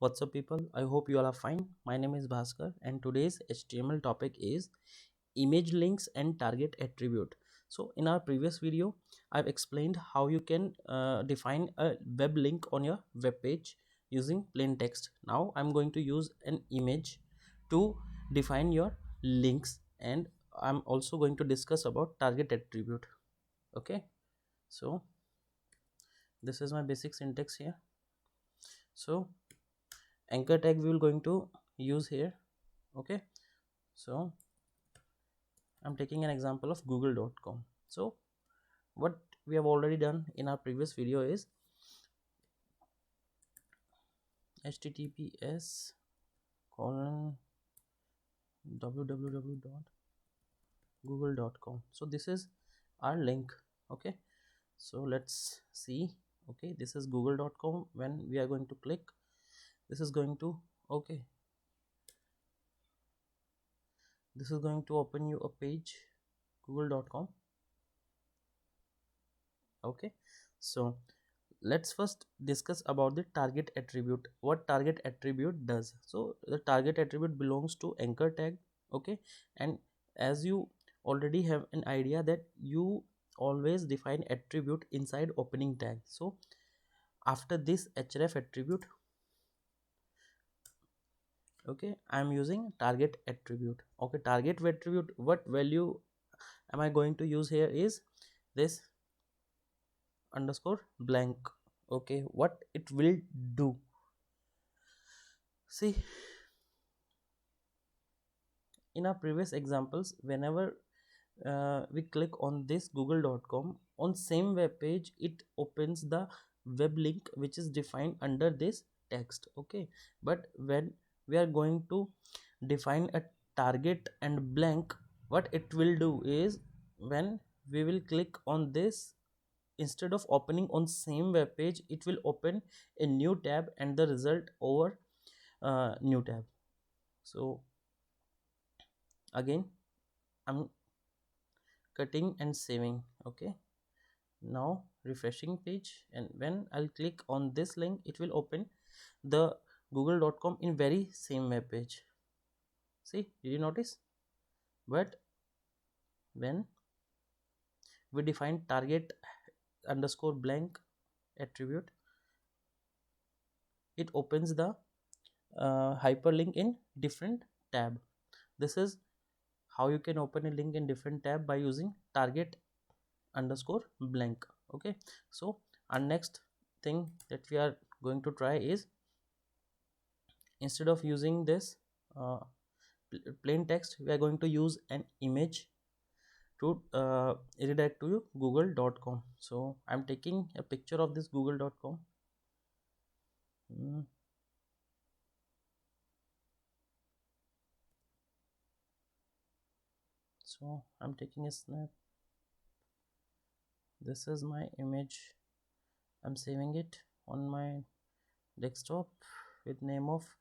What's up, people? I hope you all are fine. My name is Bhaskar, and today's HTML topic is image links and target attribute. So, in our previous video, I've explained how you can define a web link on your web page using plain text. Now, I'm going to use an image to define your links, and I'm also going to discuss about target attribute. Okay, so this is my basic syntax here. So, anchor tag we will going to use here. Okay, so I'm taking an example of google.com. So what we have already done in our previous video is https colon www.google.com. So this is our link. Okay, so let's see. Okay, this is google.com. When we are going to click, this is going to, okay, this is going to open you a page, google.com. Okay, so let's first discuss about the target attribute, what target attribute does. So the target attribute belongs to anchor tag. Okay, and as you already have an idea that you always define attribute inside opening tag, so after this href attribute, okay, I'm using target attribute. Okay, target attribute, what value am I going to use here is this underscore blank. Okay, what it will do, see, in our previous examples, whenever we click on this google.com, on same web page it opens the web link which is defined under this text. Okay, but when we are going to define a target and blank, what it will do is when we will click on this, instead of opening on same web page, it will open a new tab and the result over new tab. So again, I'm cutting and saving. Okay, now refreshing page, and when I'll click on this link, it will open the google.com in very same web page. See, did you notice? But when we define target underscore blank attribute, it opens the hyperlink in different tab. This is how you can open a link in different tab by using target underscore blank. Okay, so our next thing that we are going to try is, instead of using this plain text, we are going to use an image to redirect to google.com. So I'm taking a picture of this google.com. So I'm taking a snap. This is my image. I'm saving it on my desktop with name of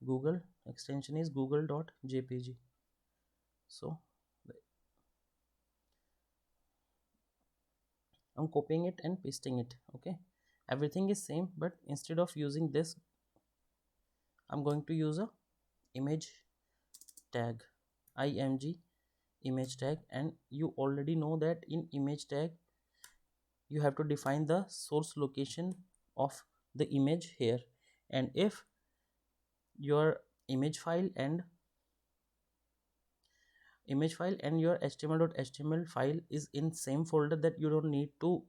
google, extension is google.jpg. So I'm copying it and pasting it. Okay, everything is same, but instead of using this, I'm going to use a image tag, img image tag. And you already know that in image tag you have to define the source location of the image here, and if your image file and your html.html file is in same folder, that you don't need to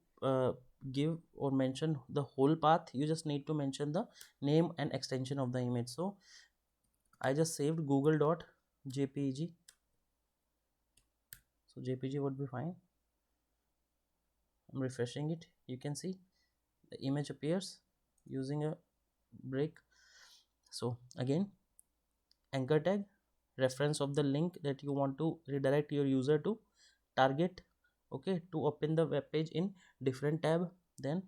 give or mention the whole path, you just need to mention the name and extension of the image. So I just saved google.jpg, so jpg would be fine. I'm refreshing it, you can see the image appears using a break. So again, anchor tag, reference of the link that you want to redirect your user to, target, okay, to open the web page in different tab. Then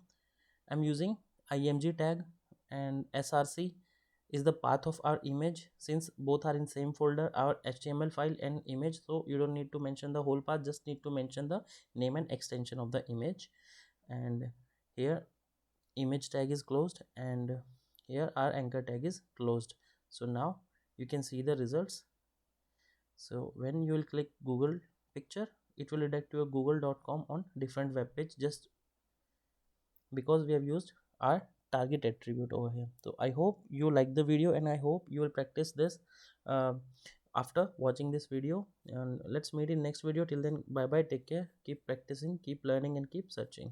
I'm using img tag, and src is the path of our image. Since both are in same folder, our html file and image, so you don't need to mention the whole path, just need to mention the name and extension of the image. And here image tag is closed, and here our anchor tag is closed. So now you can see the results. So when you will click Google picture, it will redirect to a google.com on different web page, just because we have used our target attribute over here. So I hope you like the video, and I hope you will practice this uh, after watching this video. And let's meet in next video. Till then, bye bye, take care, keep practicing, keep learning, and keep searching.